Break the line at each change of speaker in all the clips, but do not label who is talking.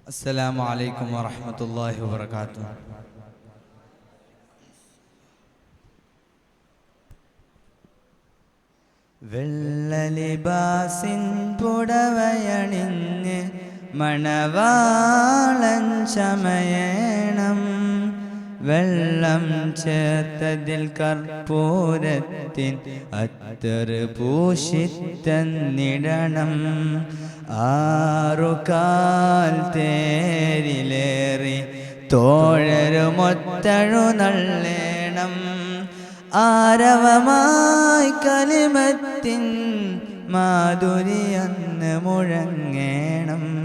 അസ്സലാമു അലൈക്കും വറഹ്മത്തുള്ളാഹി വബറകാതുഹു. വെള്ളലിബാസിൻ പുടവയണിഞ്ഞ് മണവാളൻ ചമയണം. വെള്ളം ചേർത്തതിൽ കർപ്പൂരത്തിൻ അത്തർ പൂശിത്തന്നിടണം. ആറുകാൽ തേരിലേറി തോഴരുമൊത്തഴുനള്ളേണം. ആരവമായി കലിമത്തിൻ മാധുരിയെന്ന് മുഴങ്ങേണം.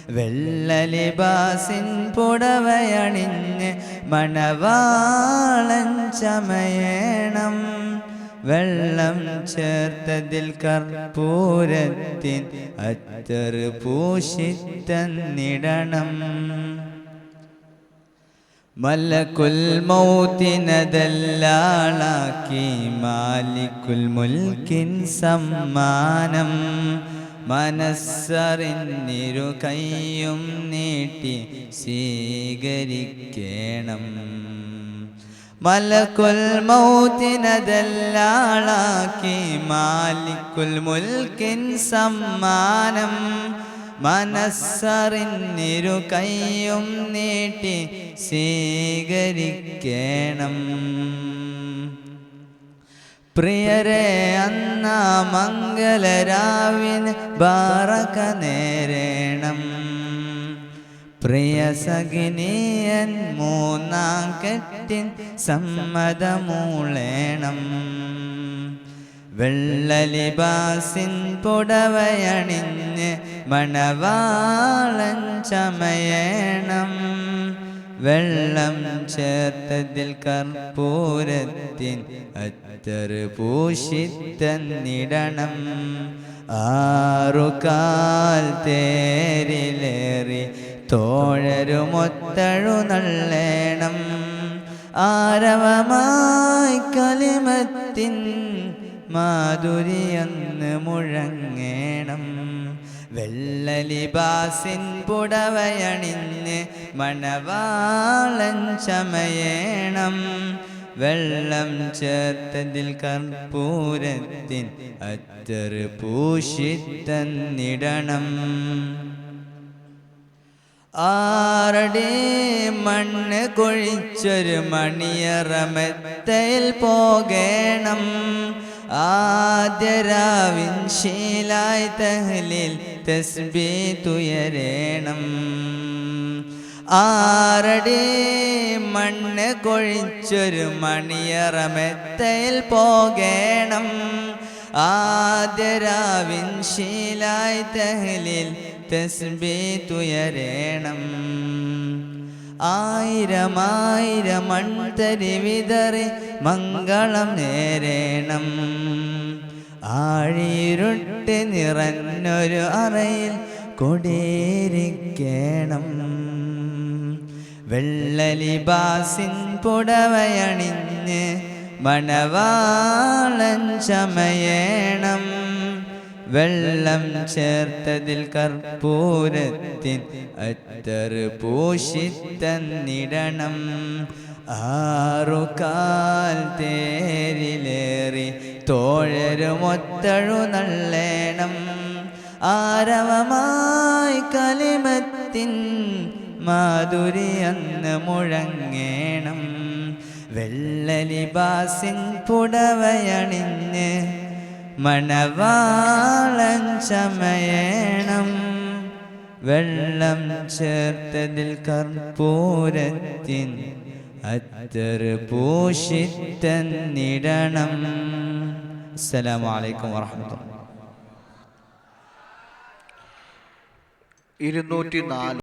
വെള്ളലിബാസിൻ പുടവയണിഞ്ഞ് മണവാളൻ ചമയണം. വെള്ളം ചേർത്തതിൽ കർപ്പൂരത്തിൻ അത്തർ പൂശിത്തന്നിടണം. മലക്കുൽ മൗത്തിനദല്ലാളാക്കി മാലിക്കുൽ മുൽക്കിൻ സമ്മാനം. മനസ്സറിഞ്ഞിരു കൈയും നീട്ടി സ്വീകരിക്കണം. മലക്കുൽ മൗത്തിനദല്ലാളാക്കി മാലിക്കുൽ മുൽക്കിൻ സമ്മാനം. മനസ്സറിഞ്ഞിരു കൈയും നീട്ടി സ്വീകരിക്കണം. പ്രിയരെ അന്നാ മംഗളരാവിന് ബാറക നേരേണം. പ്രിയ സഖിനിയൻ മൂന്നാം കെട്ടിൻ സമ്മതമൂളേണം. വെള്ളലിബാസിൻ പുടവയണിഞ്ഞ് മണവാളൻ ചമയണം. വെള്ളം ചേർത്തതിൽ കർപ്പൂരത്തിൻ അത്തർ പൂശിത്തന്നിടണം. ആറുകാൽ തേരിലേറി തോഴരുമൊത്തഴുനള്ളേണം. ആരവമായി കലിമത്തിൻ മാധുരിയെന്ന് മുഴങ്ങേണം. വെള്ളലിബാസിൻ പുടവയണിഞ്ഞ് മണവാളൻ ചമയണം. വെള്ളം ചേർത്തതിൽ കർപ്പൂരത്തിൻ അത്തർ പൂശിത്തന്നിടണം. ആറടി മണ്ണ് കൊഴിച്ചൊരു മണിയറമെത്തയിൽ പോകേണം. ആദ്യരാവിൻ ശീലായി തഹ്ലീൽ തസ്ബീഹുയരേണം. ആറടി മണ്ണ് കൊഴിച്ചൊരു മണിയറമെത്തയിൽ പോകേണം. ആദ്യരാവിൻ ശീലായി തഹ്ലീൽ തസ്ബീഹുയരേണം. ആയിരമായിരം മൺതരി വിതറി മംഗളം നേരേണം. ആഴിരുട്ട് നിറഞ്ഞൊരു അറയിൽ കൊടിയിരിക്കണം. വെള്ളലിബാസിൻ പുടവയണിഞ്ഞ് മണവാളൻ ചമയണം. വെള്ളം ചേർത്തതിൽ കർപ്പൂരത്തിൻ അത്തർ പൂശിത്തന്നിടണം. ആറുകാൽ തേരിലേറി തോഴരുമൊത്തഴുനള്ളേണം. ആരവമായി കലിമത്തിൻ മാധുരിയെന്ന് മുഴങ്ങേണം. വെള്ളലിബാസിൻ പുടവയണിഞ്ഞ് മണവാളൻ ചമയണം. വെള്ളം ചേർത്തതിൽ കർപ്പൂരത്തിൻ അത്തർ പൂശിത്തന്നിടണം. അസ്സലാമു അലൈക്കും വറഹ്മത്തുള്ളാഹി.
204